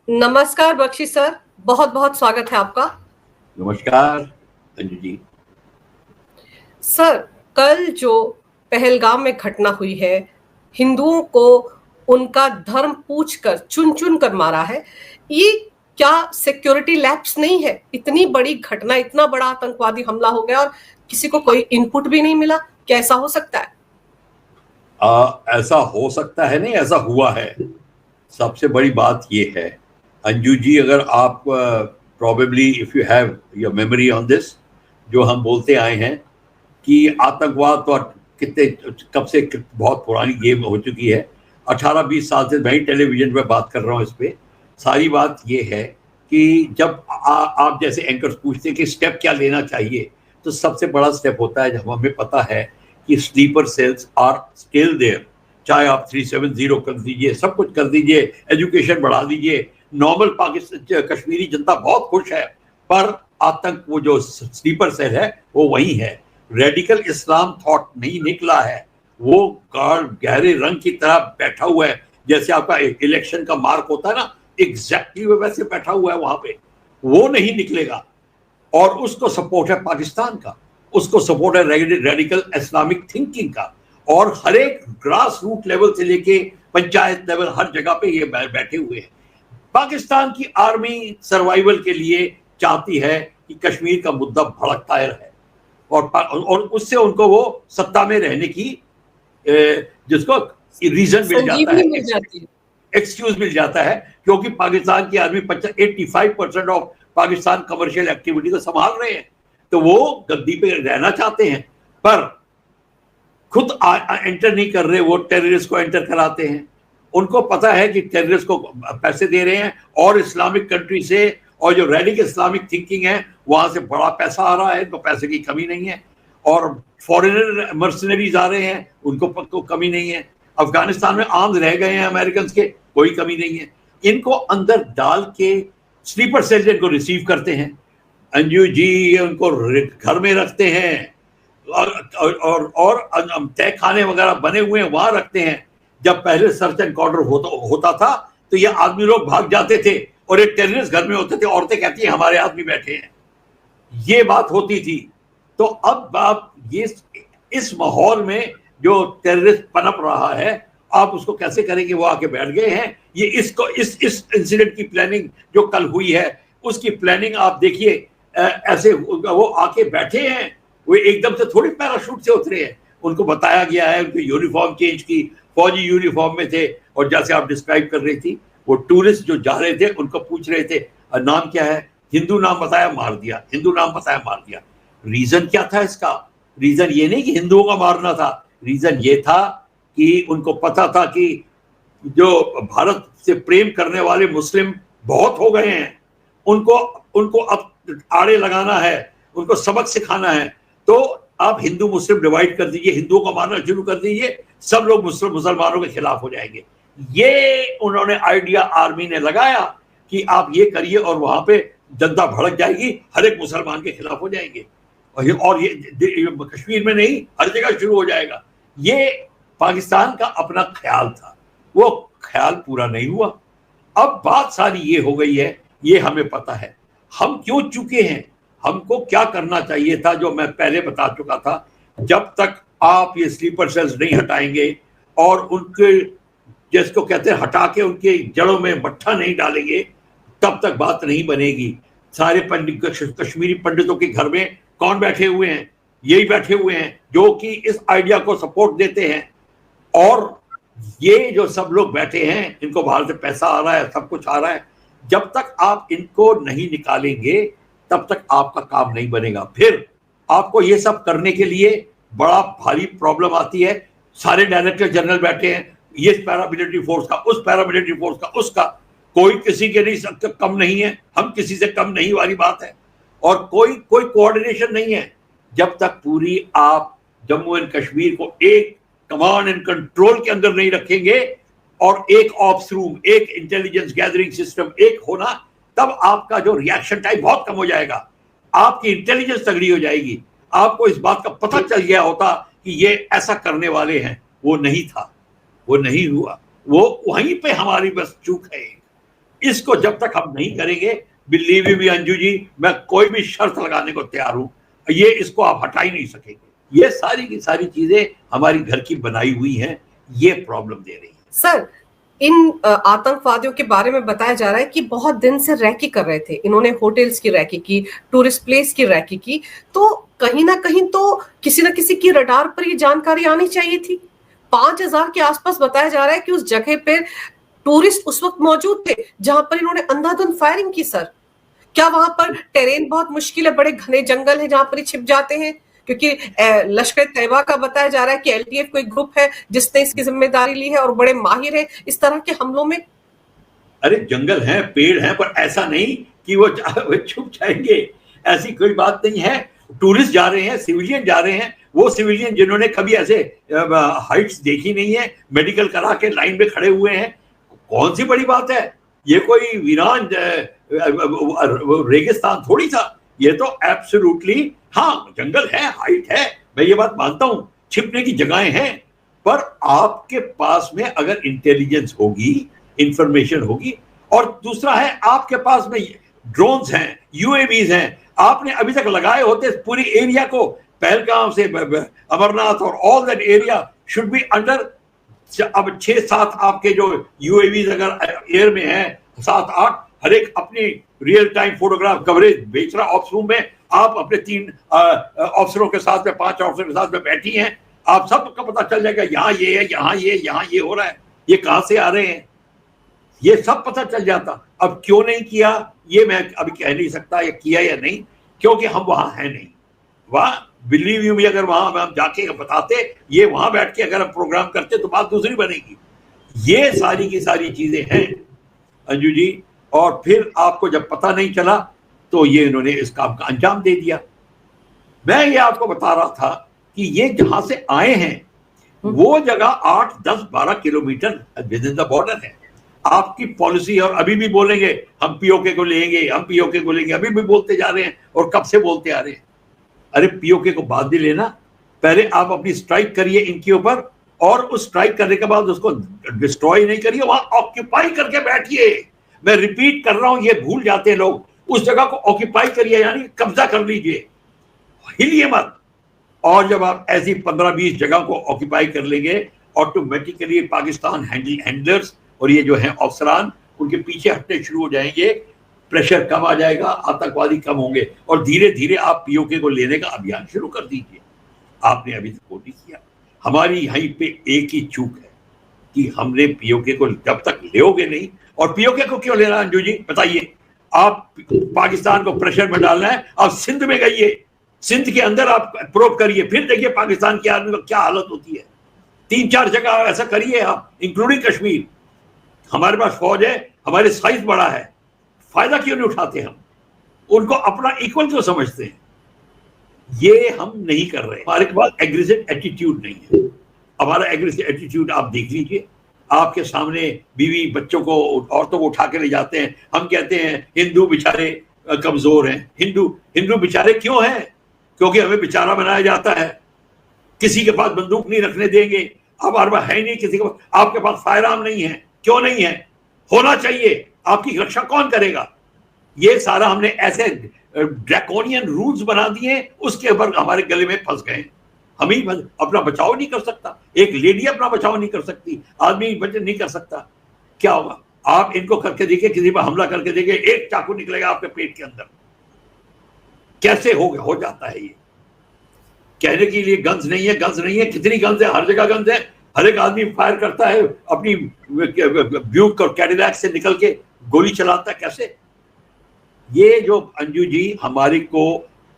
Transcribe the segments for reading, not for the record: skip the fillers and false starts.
नमस्कार बख्शी सर, बहुत बहुत स्वागत है आपका। नमस्कार अंजू जी। सर, कल जो पहलगाम में घटना हुई है, हिंदुओं को उनका धर्म पूछकर चुन चुन कर मारा है, ये क्या सिक्योरिटी लैप्स नहीं है? इतनी बड़ी घटना, इतना बड़ा आतंकवादी हमला हो गया और किसी को कोई इनपुट भी नहीं मिला। कैसा हो सकता है? ऐसा हो सकता है नहीं, ऐसा हुआ है। सबसे बड़ी बात ये है अंजू जी, अगर आप probably if you have your memory on this, जो हम बोलते आए हैं कि आतंकवाद तो कितने कब से बहुत पुरानी गेम हो चुकी है। 18-20 साल से मैं ही टेलीविजन पे बात कर रहा हूँ इस पे। सारी बात ये है कि जब आप जैसे एंकर्स पूछते हैं कि स्टेप क्या लेना चाहिए, तो सबसे बड़ा स्टेप होता है जब हमें पता है कि sleeper cells are still there. चाहे आप 370 कर दीजिए, सब कुछ कर दीजिए, एजुकेशन बढ़ा दीजिए, नॉर्मल पाकिस्तान कश्मीरी जनता बहुत खुश है, पर आतंक वो जो स्लीपर सेल है वो वही है। रेडिकल इस्लाम थॉट नहीं निकला है, वो गहरे रंग की तरह बैठा हुआ है। जैसे आपका इलेक्शन का मार्क होता है ना, एग्जैक्टली वैसे बैठा हुआ है वहां पे, वो नहीं निकलेगा। और उसको सपोर्ट है पाकिस्तान का, उसको सपोर्ट है रेडिकल इस्लामिक थिंकिंग का, और हर एक ग्रास रूट लेवल से लेके पंचायत लेवल हर जगह पे ये बैठे हुए हैं। पाकिस्तान की आर्मी सर्वाइवल के लिए चाहती है कि कश्मीर का मुद्दा भड़कता रहे, और उससे उनको वो सत्ता में रहने की जिसको रीजन मिल जाता है, एक्सक्यूज मिल जाता है, क्योंकि पाकिस्तान की army 85% of Pakistan commercial activity को संभाल रहे हैं, तो वो गद्दी पे रहना चाहते हैं, पर खुद एंटर नहीं कर रहे, वो टेररिस्ट को एंटर कराते हैं। उनको पता है कि टेररिस्ट को पैसे दे रहे हैं और इस्लामिक कंट्री से, और जो रेडिकल इस्लामिक थिंकिंग है वहां से बड़ा पैसा आ रहा है, तो पैसे की कमी नहीं है। और फॉरेनर मर्सनरीज आ रहे हैं, उनको कमी नहीं है। अफगानिस्तान में आर्म्स रह गए हैं अमेरिकन के, कोई कमी नहीं है। इनको अंदर डाल के स्लीपर सेल इनको रिसीव करते हैं अंजू जी, उनको घर में रखते हैं, और तय खाने वगैरह बने हुए हैं वहां रखते हैं। जब पहले सर्च एंड कॉर्डर होता था तो ये आदमी लोग भाग जाते थे, और एक टेररिस्ट घर में होते थे, औरतें कहती हैं हमारे आदमी बैठे हैं, ये बात होती थी। तो अब आप ये इस माहौल में जो टेररिस्ट पनप रहा है, आप उसको कैसे करेंगे? वो आके बैठ गए हैं। ये इस इंसिडेंट की प्लानिंग जो कल हुई है, उसकी प्लानिंग आप देखिए, ऐसे वो आके बैठे हैं, वो एकदम से थोड़ी पैराशूट से उतरे हैं। उनको बताया गया है, उनकी यूनिफॉर्म चेंज की, फौजी यूनिफॉर्म में थे, और जैसे आप डिस्क्राइब कर रही थी, वो टूरिस्ट जो जा रहे थे उनको पूछ रहे थे नाम क्या है, हिंदू नाम बताया मार दिया, हिंदू नाम बताया मार दिया। रीजन क्या था इसका? रीजन ये नहीं कि हिंदुओं का मारना था, रीजन ये था कि उनको पता था कि जो भारत से प्रेम करने वाले मुस्लिम बहुत हो गए हैं, उनको उनको अब आड़े लगाना है, उनको सबक सिखाना है। तो आप हिंदू मुस्लिम डिवाइड कर दीजिए, हिंदुओं को मारना शुरू कर दीजिए, सब लोग मुसलमानों के खिलाफ हो जाएंगे। ये उन्होंने आइडिया आर्मी ने लगाया कि आप ये करिए, और वहां पे जनता भड़क जाएगी, हर एक मुसलमान के खिलाफ हो जाएंगे, और ये कश्मीर में नहीं, हर जगह शुरू हो जाएगा। ये पाकिस्तान का अपना ख्याल था, वो ख्याल पूरा नहीं हुआ। अब बात सारी ये हो गई है, ये हमें पता है हम क्यों चुके हैं, हमको क्या करना चाहिए था, जो मैं पहले बता चुका था। जब तक आप ये स्लीपर सेल्स नहीं हटाएंगे और उनके जिसको कहते हैं हटा के उनके जड़ों में मट्ठा नहीं डालेंगे, तब तक बात नहीं बनेगी। सारे पंडित, कश्मीरी पंडितों के घर में कौन बैठे हुए हैं? यही बैठे हुए हैं जो कि इस आइडिया को सपोर्ट देते हैं। और ये जो सब लोग बैठे हैं, इनको बाहर से पैसा आ रहा है, सब कुछ आ रहा है। जब तक आप इनको नहीं निकालेंगे, तब तक आपका काम नहीं बनेगा। फिर आपको ये सब करने के लिए बड़ा भारी प्रॉब्लम आती है। सारे डायरेक्टर जनरल बैठे हैं, ये पैरामिलिट्री फोर्स का, उस पैरामिलिट्री फोर्स का, उसका, कोई किसी के नहीं कम नहीं है, हम किसी से कम नहीं वाली बात है। और कोई कोऑर्डिनेशन नहीं है। जब तक पूरी आप जम्मू एंड कश्मीर को एक कमांड एंड कंट्रोल के अंदर नहीं रखेंगे, और एक ऑप्स रूम, एक इंटेलिजेंस गैदरिंग सिस्टम एक होना, तब आपका जो रिएक्शन टाइम बहुत कम हो जाएगा, आपकी इंटेलिजेंस तगड़ी हो जाएगी। आपको इस बात का पता चल गया होता कि ये ऐसा करने वाले हैं, वो नहीं था, वो नहीं हुआ। वो वहीं पे हमारी बस चूक है। इसको जब तक हम नहीं करेंगे, बिलीव मी अंजू जी, मैं कोई भी शर्त लगाने को तैयार हूं, ये इसको आप हटा ही नहीं सकेंगे। ये सारी की सारी चीजें हमारी घर की बनाई हुई हैं, ये प्रॉब्लम दे रही है। सर, इन आतंकवादियों के बारे में बताया जा रहा है कि बहुत दिन से रैकी कर रहे थे, इन्होंने होटल्स की रैकी की, टूरिस्ट प्लेस की रैकी की, तो कहीं ना कहीं तो किसी न किसी की रडार पर ये जानकारी आनी चाहिए थी। 5000 के आसपास बताया जा रहा है कि उस जगह पर टूरिस्ट उस वक्त मौजूद थे जहां पर इन्होंने अंधाधुंध फायरिंग की। सर, क्या वहां पर टेरेन बहुत मुश्किल है, बड़े घने जंगल है जहां पर छिप जाते हैं? क्योंकि लश्कर तैयबा का बताया जा रहा है कि एलटीएफ कोई ग्रुप है जिसने इसकी जिम्मेदारी ली है और बड़े माहिर है इस तरह के हमलों में। अरे जंगल हैं, पेड़ हैं, पर ऐसा नहीं कि वो छुप जाएंगे, ऐसी कोई बात नहीं है। टूरिस्ट जा रहे हैं, सिविलियन जा रहे हैं, वो सिविलियन जिन्होंने कभी ऐसे हाइट्स देखी नहीं है, मेडिकल करा के लाइन में खड़े हुए हैं, कौन सी बड़ी बात है? ये कोई वीरान रेगिस्तान थोड़ी था, ये तो एब्सोल्युटली, हाँ जंगल है, हाइट है, मैं ये बात मानता हूं, छिपने की जगहें हैं, पर आपके पास में अगर इंटेलिजेंस होगी, इंफॉर्मेशन होगी, और दूसरा है आपके पास में ड्रोन्स हैं, यूएवीज हैं, आपने अभी तक लगाए होते पूरी एरिया को, पहलगाम से अमरनाथ और all that area should be under. अब 6-7 आपके जो यूएवीज अगर एयर में हैं, 7-8, हर एक अपनी रियल टाइम फोटोग्राफ कवरेज बेच रहा ऑप्स रूम में, आप अपने 3 अफसरों के साथ में, 5 अफसरों के साथ में बैठी हैं, आप सबका पता चल जाएगा यहाँ ये है, यहाँ ये हो रहा है, ये कहां से आ रहे हैं, ये सब पता चल जाता। अब क्यों नहीं किया ये मैं अभी कह नहीं सकता, या किया या नहीं, क्योंकि हम वहां हैं नहीं। वहां बिलीव यू मी, अगर वहां हम जाके बताते, ये वहां बैठ के अगर हम प्रोग्राम करते तो बात दूसरी बनेगी। ये सारी की सारी चीजें हैं अंजू जी, और फिर आपको जब पता नहीं चला तो ये इन्होंने इस काम का अंजाम दे दिया। मैं ये आपको बता रहा था कि ये जहां से आए हैं वो जगह 8, 10, 12 kilometre with in the border है। आपकी पॉलिसी, और अभी भी बोलेंगे हम पीओके को लेंगे, हम पीओके को लेंगे, अभी भी बोलते जा रहे हैं, और कब से बोलते आ रहे हैं। अरे पीओके को बाद में लेना, पहले आप अपनी स्ट्राइक करिए इनके ऊपर, और उस स्ट्राइक करने के बाद उसको डिस्ट्रॉय नहीं करिए, वहां ऑक्यूपाई करके बैठिए। मैं रिपीट कर रहा हूं, ये भूल जाते हैं लोग, उस जगह को ऑक्यूपाई करिए, यानी कब्जा कर लीजिए, हिलिए मत। और जब आप ऐसी 15-20 जगह को ऑक्यूपाई कर लेंगे, ऑटोमेटिकली पाकिस्तान हैंडलर्स और ये जो है अफसरान, उनके पीछे हटने शुरू हो जाएंगे, प्रेशर कम आ जाएगा, आतंकवादी कम होंगे, और धीरे धीरे आप पीओके को लेने का अभियान शुरू कर दीजिए। आपने अभी तक वो नहीं किया। हमारी यहीं पे एक ही चूक है कि हमने पीओके को जब तक लेओगे नहीं, और पीओके को क्यों लेना अंजू जी बताइए? आप पाकिस्तान को प्रेशर में डालना है, आप सिंध में गइए, सिंध के अंदर आप प्रोब करिए, फिर देखिए पाकिस्तान की आर्मी को क्या हालत होती है। 3-4 जगह ऐसा करिए आप, इंक्लूडिंग कश्मीर। हमारे पास फौज है, हमारे साइज बड़ा है, फायदा क्यों नहीं उठाते हम? उनको अपना इक्वल क्यों समझते हैं? ये हम नहीं कर रहे। हमारे पास एग्रेसिव एटीट्यूड नहीं है। हमारा एग्रेसिव एटीट्यूड आप देख लीजिए, आपके सामने बीवी बच्चों को, औरतों को उठा के ले जाते हैं। हम कहते हैं हिंदू बेचारे कमजोर हैं। हिंदू बेचारे क्यों हैं? क्योंकि हमें बेचारा बनाया जाता है। किसी के पास बंदूक नहीं रखने देंगे, हमारे पास है नहीं किसी के पास। आपके पास फायर आर्म नहीं है, क्यों नहीं है? होना चाहिए। आपकी रक्षा कौन करेगा? ये सारा हमने ऐसे ड्रैकोनियन रूल्स बना दिए, उसके ऊपर हमारे गले में फंस गए। हम ही अपना बचाव नहीं कर सकता, एक लेडी अपना बचाव नहीं कर सकती, आदमी बचाव नहीं कर सकता, क्या होगा? आप इनको करके देखिए, किसी पर हमला करके देखिए, एक चाकू निकलेगा आपके पेट के अंदर। कैसे हो जाता है ये? कहने के लिए गन्स नहीं है, गन्स नहीं है, कितनी गन्स है, हर जगह गन्स है। हर एक आदमी फायर करता है, अपनी ब्यूक और कैडिलैक से निकल के गोली चलाता है। कैसे? ये जो अंजू जी हमारे को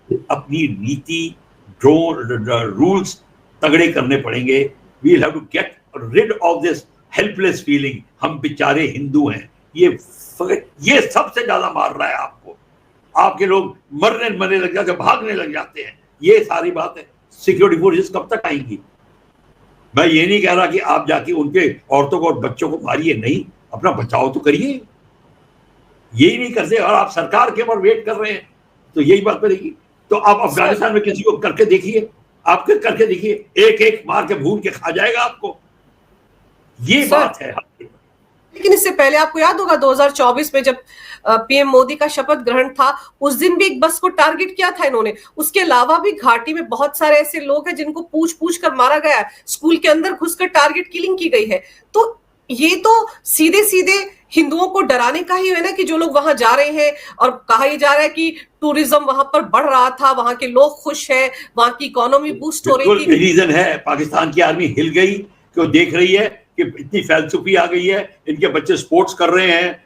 अपनी नीति, रूल्स तगड़े करने पड़ेंगे। We have to get rid of this helpless feeling. हम बेचारे हिंदू हैं, ये सबसे ज्यादा मार रहा है आपको। आपके लोग मरने लग जाते, भागने लग जाते हैं। ये सारी बात है। सिक्योरिटी फोर्सेस कब तक आएंगी? मैं ये नहीं कह रहा कि आप जाके उनके औरतों को और बच्चों को मारिए, नहीं, अपना बचाव तो करिए। यही नहीं करते और आप सरकार के ऊपर वेट कर रहे हैं, तो यही बात बनेगी। तो आप अफगानिस्तान में किसी को करके देखिए, आपके करके देखिए, एक एक मार के भून के खा जाएगा आपको। ये बात है। लेकिन इससे पहले आपको याद होगा 2024 में जब पीएम मोदी का शपथ ग्रहण था, उस दिन भी एक बस को टारगेट किया था इन्होंने। उसके अलावा भी घाटी में बहुत सारे ऐसे लोग हैं जिनको पूछ पूछ कर मारा गया है, स्कूल के अंदर घुसकर टारगेट किलिंग की गई है। तो ये तो सीधे सीधे हिंदुओं को डराने का ही है ना, कि जो लोग वहां जा रहे हैं और कहा ही जा रहा है कि टूरिज्म वहां पर बढ़ रहा था, वहां के लोग खुश हैं, वहां की इकोनॉमी बूस्ट हो रही थी। रीजन है पाकिस्तान की आर्मी हिल गई, कि वो देख रही है कि इतनी फैलसूफी आ गई है, इनके बच्चे स्पोर्ट्स कर रहे हैं,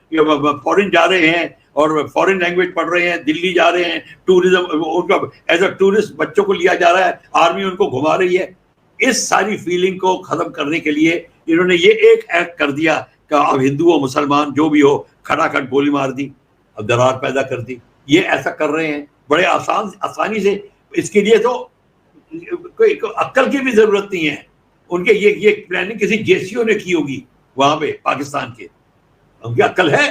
फॉरेन जा रहे हैं और फॉरेन लैंग्वेज पढ़ रहे हैं, दिल्ली जा रहे हैं, टूरिज्म उनका एज अ टूरिस्ट बच्चों को लिया जा रहा है, आर्मी उनको घुमा रही है। इस सारी फीलिंग को खत्म करने के लिए इन्होंने ये एक एक्ट कर दिया कि अब हिंदू हो मुसलमान जो भी हो, खटाखट गोली मार दी, अब दरार पैदा कर दी। ये ऐसा कर रहे हैं बड़े आसानी से। इसके लिए तो कोई अक्ल की भी जरूरत नहीं है। उनके ये प्लानिंग किसी जेसीओ ने की होगी वहां पे पाकिस्तान के, उनकी अक्ल है,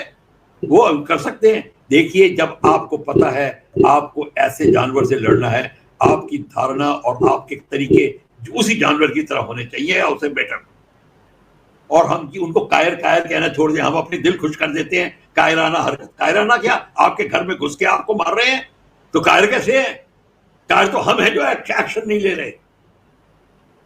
वो कर सकते हैं। देखिए, जब आपको पता है आपको ऐसे जानवर से लड़ना है, आपकी धारणा और आपके तरीके उसी जानवर की तरह होने चाहिए या उससे बेटर। और हम उनको कायर कायर कहना छोड़ दें, हम अपने दिल खुश कर देते हैं कायराना हरकत। कायराना क्या, आपके घर में घुस के आपको मार रहे हैं तो कायर कैसे है? कायर तो हम हैं जो एक्शन नहीं ले रहे।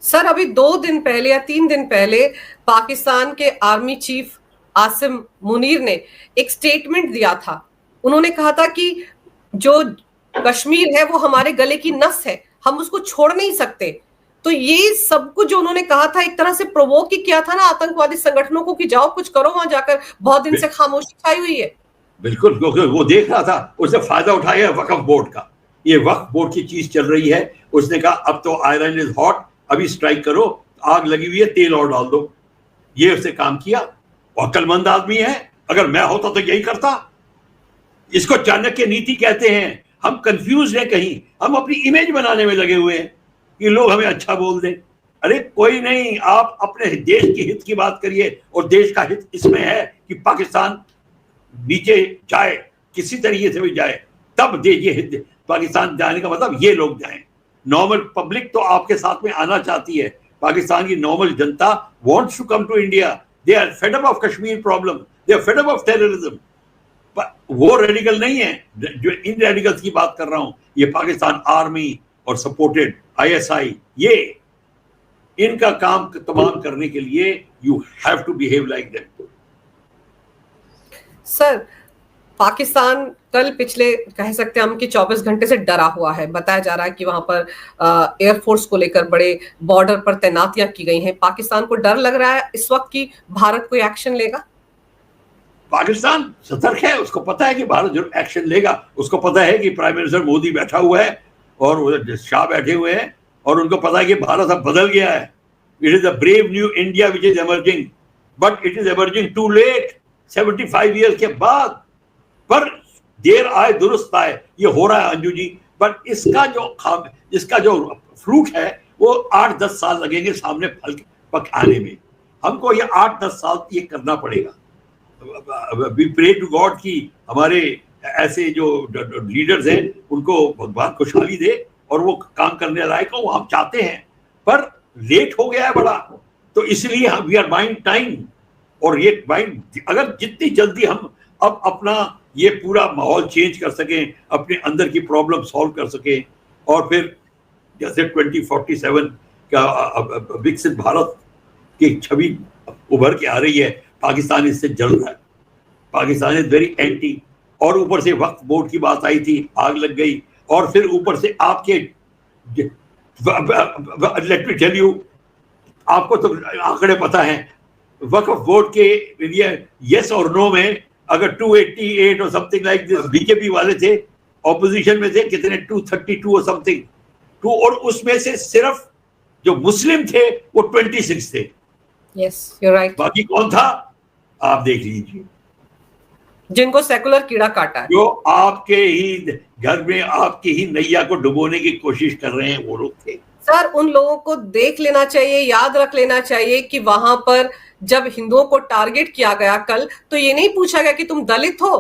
सर, अभी 2 दिन पहले या 3 दिन पहले पाकिस्तान के आर्मी चीफ आसिम मुनीर ने एक स्टेटमेंट दिया था। उन्होंने कहा था कि जो कश्मीर है वो हमारे गले की नस है, हम उसको छोड़ नहीं सकते। तो ये सब कुछ जो उन्होंने कहा था एक तरह से प्रोवोक ही किया था ना आतंकवादी संगठनों को कि जाओ कुछ करो वहां जाकर। बहुत दिन से खामोशी छाई हुई है। बिल्कुल, क्योंकि वो देख रहा था, उसने फायदा उठाया वक्फ बोर्ड का। ये वक्फ बोर्ड की चीज चल रही है। उसने कहा अब तो आयरन इज हॉट, अभी स्ट्राइक करो, आग लगी हुई है, तेल और डाल दो। ये उसने काम किया। वो अक्लमंद आदमी है, अगर मैं होता तो यही करता। इसको चाणक्य नीति कहते हैं। हम कंफ्यूज हैं, कहीं हम अपनी इमेज बनाने में लगे हुए हैं कि लोग हमें अच्छा बोल दें। अरे कोई नहीं, आप अपने देश के हित की बात करिए, और देश का हित इसमें है कि पाकिस्तान नीचे जाए, किसी तरीके से भी जाए, तब ये हित। पाकिस्तान जाने का मतलब ये लोग जाएं। नॉर्मल पब्लिक तो आपके साथ में आना चाहती है। पाकिस्तान की नॉर्मल जनता wants to come to India. They are fed up of Kashmir problem, they are fed up of terrorism. वो रेडिकल नहीं है जो इन रेडिकल्स की बात कर रहा हूं। ये पाकिस्तान आर्मी और सपोर्टेड आईएसआई, ये इनका काम तमाम करने के लिए you have to behave like that. Sir, Pakistan कल पिछले कह सकते हैं हम कि 24 घंटे से डरा हुआ है। बताया जा रहा है कि वहां पर एयरफोर्स को लेकर बड़े बॉर्डर पर तैनातियां की गई हैं। पाकिस्तान को डर लग रहा है इस वक्त कि भारत कोई एक्शन लेगा। पाकिस्तान सतर्क है, उसको पता है कि भारत जरूर एक्शन लेगा। उसको पता है कि प्राइम मिनिस्टर मोदी बैठा हुआ है और शाह बैठे हुए हैं, और उनको पता है कि भारत अब बदल गया है। It is a brave new India which is emerging, but it is emerging too late, 75 years के बाद। पर देर आए दुरुस्त आए, ये हो रहा है अंजू जी। पर इसका जो फ्रूट है वो 8-10 साल लगेंगे सामने फल पक आने में। हमको ये 8-10 साल ये करना पड़ेगा। वी प्रे टू गॉड कि हमारे ऐसे जो लीडर्स हैं उनको भगवान खुशहाली दे और वो काम करने लायक हो, वो हम चाहते हैं। पर लेट हो गया है बड़ा, तो इसलिए हम वी आर बाइंग टाइम। और ये बाइंग, अगर जितनी जल्दी हम अब अपना ये पूरा माहौल चेंज कर सकें, अपने अंदर की प्रॉब्लम सॉल्व कर सकें, और फिर जैसे 2047 का विकसित भारत की छवि उभर के आ रही है, पाकिस्तान इससे जल रहा है। Pakistan is very anti. और ऊपर से वक्फ बोर्ड की बात आई थी, आग लग गई। और फिर ऊपर से आपके, लेट मी टेल यू, आपको तो आंकड़े पता है वक्फ बोर्ड के लिए यस और नो में, अगर 288 और समथिंग लाइक दिस बीजेपी वाले थे, ऑपोजिशन में थे कितने 232 और समथिंग 2, और उसमें से सिर्फ जो मुस्लिम थे वो 26 थे। Yes, you right. बाकी कौन था आप देख लीजिए, जिनको सेकुलर कीड़ा काटा है, जो आपके ही घर में आपकी ही नैया को डुबोने की कोशिश कर रहे हैं, वो लोग थे। सर, उन लोगों को देख लेना चाहिए, याद रख लेना चाहिए कि वहां पर जब हिंदुओं को टारगेट किया गया कल, तो ये नहीं पूछा गया कि तुम दलित हो,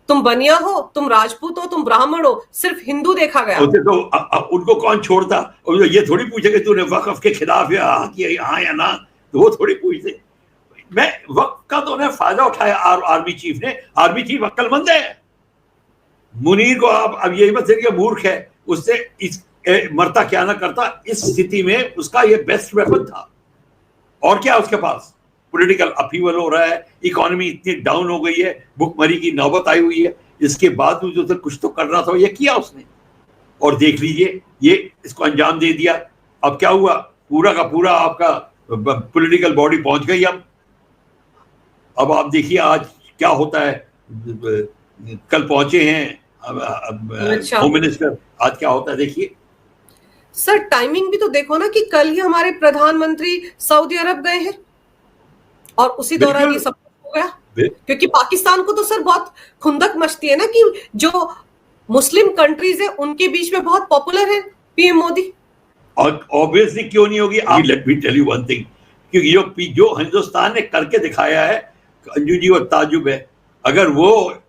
तुम बनिया हो, तुम राजपूत हो, तुम ब्राह्मण हो, सिर्फ हिंदू देखा गया। तो उनको कौन छोड़ता? और ये थोड़ी पूछे कि तूने वक्फ के खिलाफ या हाँ या ना, तो वो थोड़ी पूछते। मैं वक्त का तो उन्हें फायदा उठाया आर्मी चीफ ने। आर्मी चीफ अक्लमंद है। मुनीर को आप अब यही मत देखिए मूर्ख है, उससे इस मरता क्या ना करता। इस स्थिति में उसका ये बेस्ट वेपन था। और क्या उसके पास? पॉलिटिकल अपीवल हो रहा है, इकोनॉमी इतनी डाउन हो गई है, भुखमरी की नौबत आई हुई है, इसके बाद जो उसे कुछ तो करना था ये किया उसने। और देख लीजिए ये इसको अंजाम दे दिया। अब क्या हुआ? पूरा का पूरा आपका पॉलिटिकल बॉडी पहुंच गई। अब आप देखिए आज क्या होता है। कल पहुंचे हैं अच्छा होम मिनिस्टर, आज क्या होता है देखिए। सर टाइमिंग भी तो देखो ना कि कल ही हमारे प्रधानमंत्री सऊदी अरब गए हैं और उसी दौरान ये सब हो गया। क्योंकि पाकिस्तान को तो सर बहुत खुंदक मचती है ना कि जो मुस्लिम कंट्रीज है उनके बीच में बहुत पॉपुलर है पीएम मोदी। और ऑब्वियसली क्यों नहीं होगी? Let me tell you one thing, क्योंकि जो हिंदुस्तान ने करके दिखाया है अंजू जी वो ताजुब है। अगर वो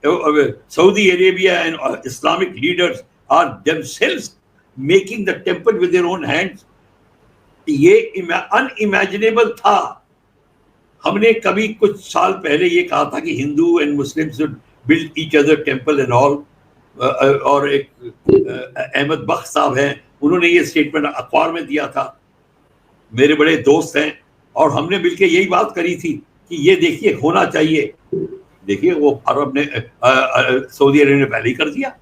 Saudi Arabia and Islamic leaders are themselves making the temple with their own hands, ये अनइमेजिनेबल था। हमने कभी कुछ साल पहले ये कहा था कि Hindu and Muslim should build each other temple and all. और एक अहमद बख्श साहब हैं, उन्होंने ये स्टेटमेंट अखबार में दिया था। मेरे बड़े दोस्त हैं और हमने मिलकर यही बात करी थी कि ये देखिए होना चाहिए। देखिए वो अरब ने सऊदी अरब ने पहले ही कर दिया।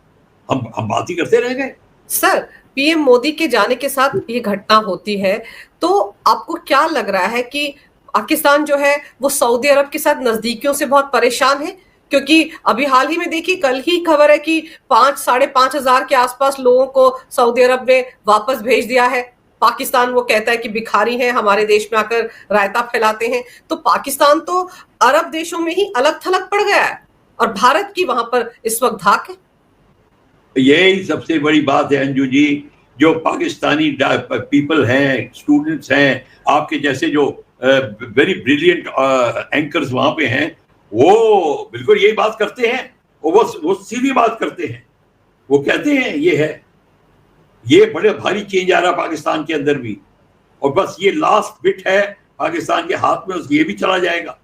हम बात ही करते रह गए। सर पीएम मोदी के जाने के साथ ये घटना होती है तो आपको क्या लग रहा है कि पाकिस्तान जो है वो सऊदी अरब के साथ नजदीकियों से बहुत परेशान है? क्योंकि अभी हाल ही में देखिए कल ही खबर है कि 5,000-5,500 के आसपास लोगों को सऊदी अरब ने वापस भेज दिया है। पाकिस्तान वो कहता है कि भिखारी हैं, हमारे देश में आकर रायता फैलाते हैं। तो पाकिस्तान तो अरब देशों में ही अलग थलग पड़ गया है और भारत की वहां पर इस वक्त धाक है। यही सबसे बड़ी बात है अंजू जी। जो पाकिस्तानी पीपल हैं, स्टूडेंट्स हैं, आपके जैसे जो वेरी ब्रिलियंट एंकर्स वहां पे हैं, वो बिल्कुल यही बात करते हैं। वो सीधी बात करते हैं। वो कहते हैं ये है, ये बड़े भारी चेंज आ रहा है पाकिस्तान के अंदर भी, और बस ये लास्ट बिट है पाकिस्तान के हाथ में, ये भी चला जाएगा।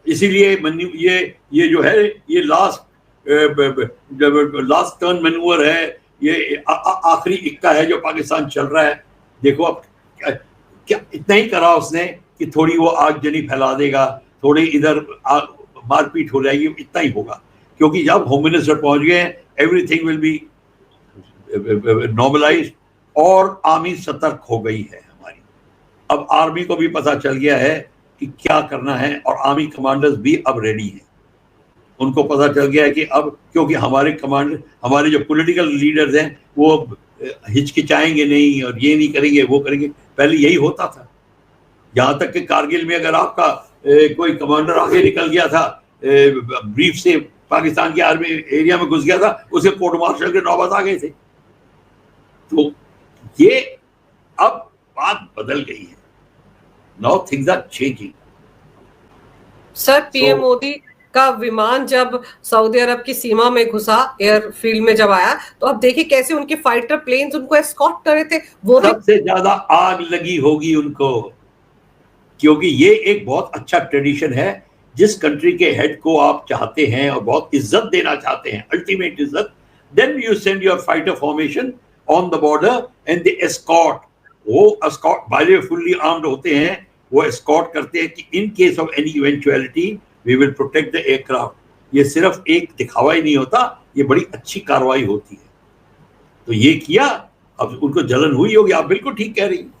इसीलिए ये जो है ये लास्ट टर्न मैनूवर है, ये आखिरी इक्का है जो पाकिस्तान चल रहा है। देखो अब क्या इतना ही करा उसने कि थोड़ी वो आगजनी फैला देगा, थोड़ी इधर मारपीट हो जाएगी, इतना ही होगा। क्योंकि जब होम मिनिस्टर पहुंच गए एवरीथिंग विल बी नॉर्मलाइज्ड और आर्मी सतर्क हो गई है हमारी। अब आर्मी को भी पता चल गया है कि क्या करना है और आर्मी कमांडर्स भी अब रेडी हैं। उनको पता चल गया है कि अब क्योंकि हमारे कमांडर, हमारे जो पॉलिटिकल लीडर्स हैं वो हिचकिचाएंगे नहीं और ये नहीं करेंगे वो करेंगे। पहले यही होता था। यहाँ तक कि कारगिल में अगर आपका कोई कमांडर आगे निकल गया था, ब्रीफ से पाकिस्तान की आर्मी एरिया में घुस गया था, उसे कोर्ट मार्शल के नौबत आ गए थे। तो ये अब बात बदल गई है। Now things are changing. Sir PM Modi का विमान जब सऊदी अरब की सीमा में घुसा, एयरफील्ड में जब आया, तो अब देखिए कैसे उनके फाइटर प्लेन्स उनको एस्कॉर्ट कर रहे थे। वो सबसे ज्यादा आग लगी होगी उनको, क्योंकि ये एक बहुत अच्छा ट्रेडिशन है। जिस कंट्री के हेड को आप चाहते हैं और बहुत इज्जत देना चाहते हैं, अल्टीमेट इज्जत, then you send your fighter formation on the border and they escort. वो एस्कॉर्ट बाय फुल्ली आर्म्ड होते हैं, वो एस्कॉर्ट करते हैं कि in case of any eventuality we will protect the aircraft. ये सिर्फ एक दिखावा ही नहीं होता, ये बड़ी अच्छी कार्रवाई होती है। तो ये किया, अब उनको जलन हुई होगी। आप बिल्कुल ठीक कह रही हैं।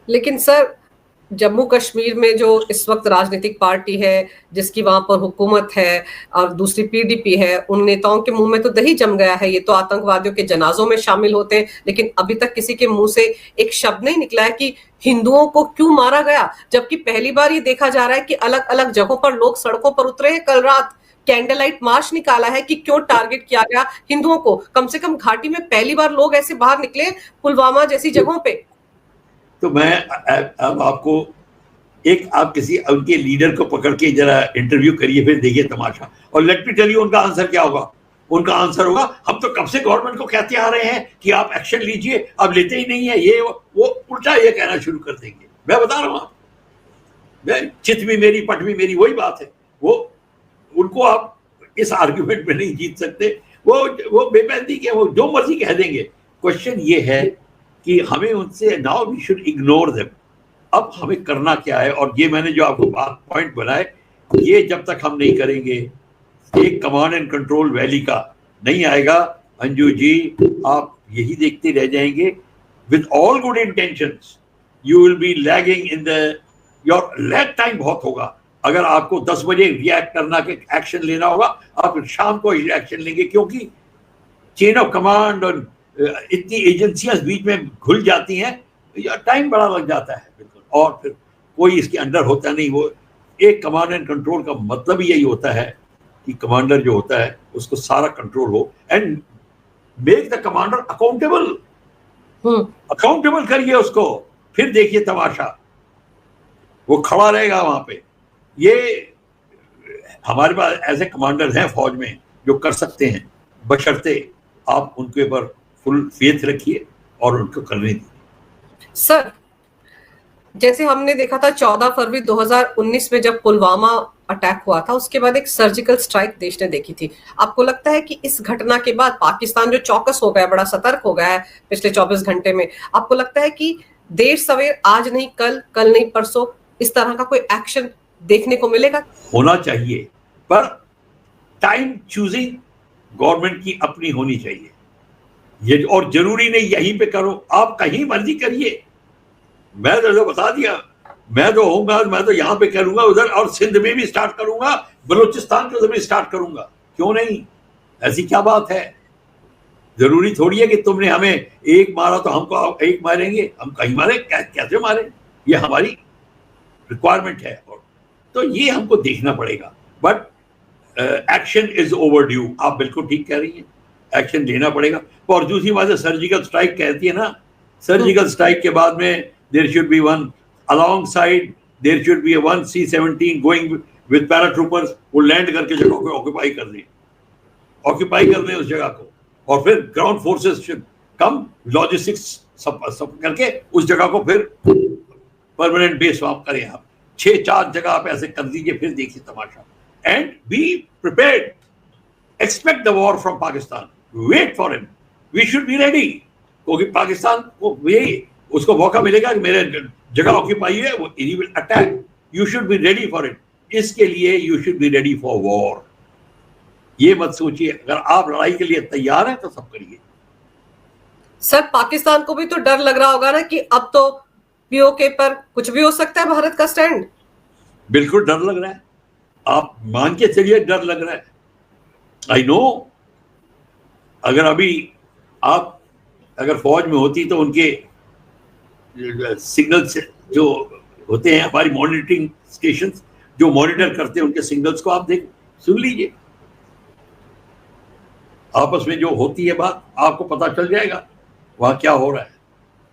लेकिन सर जम्मू कश्मीर में जो इस वक्त राजनीतिक पार्टी है जिसकी वहां पर हुकूमत है और दूसरी पीडीपी है, उन नेताओं के मुंह में तो दही जम गया है। ये तो आतंकवादियों के जनाजों में शामिल होते हैं, लेकिन अभी तक किसी के मुंह से एक शब्द नहीं निकला है कि हिंदुओं को क्यों मारा गया। जबकि पहली बार ये देखा जा रहा है कि अलग अलग जगहों पर लोग सड़कों पर उतरे हैं। कल रात कैंडल लाइट मार्च निकाला है कि क्यों टारगेट किया गया हिंदुओं को। कम से कम घाटी में पहली बार लोग ऐसे बाहर निकले पुलवामा जैसी जगहों पे। तो मैं अब आपको आप किसी उनके लीडर को पकड़ के जरा इंटरव्यू करिए, फिर देखिए तमाशा। और लेट मी टेल यू उनका आंसर क्या होगा। उनका आंसर होगा, हम तो कब से गवर्नमेंट को कहते आ रहे हैं कि आप एक्शन लीजिए, आप लेते ही नहीं है। ये वो उल्टा ये कहना शुरू कर देंगे। मैं बता रहा हूं आप। चित भी मेरी पट भी मेरी, वही बात है। वो उनको आप इस आर्ग्यूमेंट में नहीं जीत सकते। वो बेबंदी के वो जो मर्जी कह देंगे। क्वेश्चन ये है कि हमें उनसे, now we should ignore them. अब हमें करना क्या है? और ये मैंने जो आपको पॉइंट बनाए, ये जब तक हम नहीं करेंगे, एक कमांड एंड कंट्रोल वैली का नहीं आएगा, अंजू जी, आप यही देखते रह जाएंगे। With all good intentions you will be lagging in the, your lag time बहुत होगा। अगर आपको 10 बजे रिएक्ट करना के एक्शन लेना होगा, आप शाम को एक्शन लेंगे, क्योंकि चेन ऑफ कमांड और इतनी एजेंसियां बीच में घुल जाती हैं, टाइम बड़ा लग जाता है। बिल्कुल, और फिर कोई इसके अंडर होता नहीं। वो एक कमांड एंड कंट्रोल का मतलब ही यही होता है कि कमांडर जो होता है उसको सारा कंट्रोल हो, and make the commander accountable. Accountable करिए उसको, फिर देखिए तमाशा, वो खड़ा रहेगा वहां पे। ये हमारे पास ऐसे कमांडर हैं फौज में जो कर सकते हैं, बशर्ते आप उनके ऊपर फुल फेथ रखिए और उनको करने दीजिए। सर, जैसे हमने देखा था 14 फरवरी 2019 में जब पुलवामा अटैक हुआ था, उसके बाद एक सर्जिकल स्ट्राइक देश ने देखी थी। आपको लगता है कि इस घटना के बाद पाकिस्तान जो चौकस हो गया, बड़ा सतर्क हो गया है पिछले 24 घंटे में, आपको लगता है कि देर सवेर, आज नहीं कल, कल नहीं परसों, इस तरह का कोई एक्शन देखने को मिलेगा? होना चाहिए, पर टाइम चूजिंग गवर्नमेंट की अपनी होनी चाहिए। ये और जरूरी नहीं यहीं पे करो, आप कहीं मर्जी करिए। मैं तो बता दिया, मैं तो होऊंगा, मैं तो यहाँ पे करूंगा, उधर और सिंध में भी स्टार्ट करूंगा, बलूचिस्तान के उधर भी स्टार्ट करूंगा, क्यों नहीं? ऐसी क्या बात है? जरूरी थोड़ी है कि तुमने हमें एक मारा तो हमको एक मारेंगे, हम कहीं मारे, कैसे मारे? ये हमारी रिक्वायरमेंट है, तो ये हमको देखना पड़ेगा। But action is over due. आप बिल्कुल ठीक कह रही हैं, एक्शन लेना पड़ेगा। और दूसरी बात है, सर्जिकल स्ट्राइक कहती है ना, सर्जिकल स्ट्राइक के बाद में there should be one alongside, there should be a one C-17 going with paratroopers, वो लैंड करके जगह को ऑक्यूपाई कर दें, ऑक्यूपाई कर दें उस जगह को, और फिर ground forces should come, logistics सब करके उस जगह को फिर परमानेंट बेस आप करें। आप 6-4 जगह आप ऐसे कर दीजिए, फिर देखिए तमाशा। And be prepared, expect the war from Pakistan, wait for him, we should be ready, क्योंकि पाकिस्तान को यही उसको मौका मिलेगा कि मेरे जगह ऑक्यूपाई है, वो he will attack. You should be ready for it. इसके लिए you should be ready for war. ये मत सोचिए, अगर आप लड़ाई के लिए तैयार हैं तो सब करिए। सर, पाकिस्तान को भी तो डर लग रहा होगा ना कि अब तो पीओके पर कुछ भी हो सकता है, भारत का स्टैंड। बिल्कुल डर लग रहा है, आप मान के चलिए डर लग रहा है। आई नो, अगर अभी आप अगर फौज में होती तो उनके सिग्नल्स जो होते हैं, हमारी मॉनिटरिंग स्टेशन जो मॉनिटर करते हैं, उनके सिग्नल्स को आप सुन लीजिए। आपस में जो होती है बात, आपको पता चल जाएगा वहां क्या हो रहा है।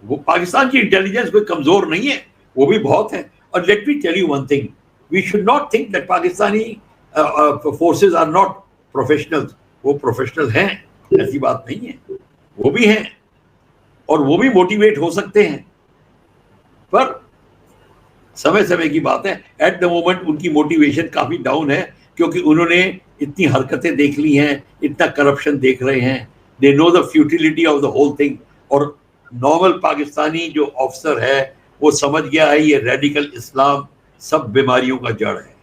वो पाकिस्तान की इंटेलिजेंस कोई कमजोर नहीं है, वो भी बहुत है। और let me tell you one thing, we should not think that Pakistani forces are not professionals. वो प्रोफेशनल हैं, ऐसी बात नहीं है, वो भी हैं और वो भी मोटिवेट हो सकते हैं, पर समय समय की बात है। एट द मोमेंट उनकी मोटिवेशन काफी डाउन है, क्योंकि उन्होंने इतनी हरकतें देख ली हैं, इतना करप्शन देख रहे हैं, they know the futility of the whole thing. और नॉर्मल पाकिस्तानी जो ऑफिसर है वो समझ गया है ये रेडिकल इस्लाम सब बीमारियों का जड़ है।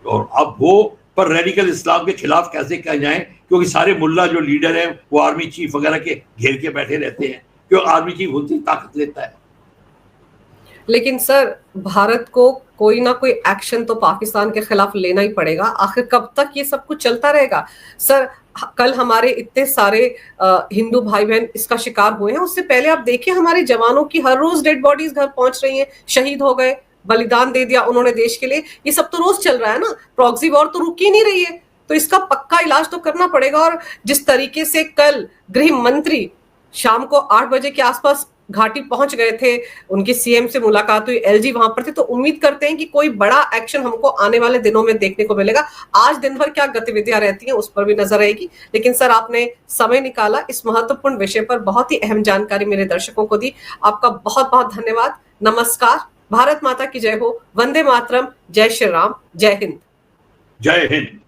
और अब वो पर रेडिकल इस्लाम के खिलाफ कैसे कह जाएं, क्योंकि सारे मुल्ला जो लीडर हैं वो आर्मी चीफ वगैरह के घेर के बैठे रहते हैं, क्योंकि आर्मी चीफ उनकी ताकत लेता है। लेकिन सर, भारत को कोई ना कोई एक्शन तो पाकिस्तान के खिलाफ लेना ही पड़ेगा। आखिर कब तक ये सब कुछ चलता रहेगा? सर, कल हमारे इतने सारे हिंदू भाई बहन इसका शिकार हुए हैं, उससे पहले आप देखिए हमारे जवानों की हर रोज डेड बॉडीज घर पहुंच रही हैं, शहीद हो गए, बलिदान दे दिया उन्होंने देश के लिए। ये सब तो रोज चल रहा है ना, प्रॉक्सी वॉर तो रुक ही नहीं रही है, तो इसका पक्का इलाज तो करना पड़ेगा। और जिस तरीके से कल गृह मंत्री शाम को 8 बजे के आसपास घाटी पहुंच गए थे, उनकी सीएम से मुलाकात हुई, एलजी वहां पर थे, तो उम्मीद करते हैं कि कोई बड़ा एक्शन हमको आने वाले दिनों में देखने को मिलेगा। आज दिन भर क्या गतिविधियां रहती हैं उस पर भी नजर आएगी। लेकिन सर, आपने समय निकाला, इस महत्वपूर्ण विषय पर बहुत ही अहम जानकारी मेरे दर्शकों को दी। आपका बहुत बहुत धन्यवाद। नमस्कार। भारत माता की जय हो। वंदे मातरम। जय श्री राम। जय हिंद। जय हिंद।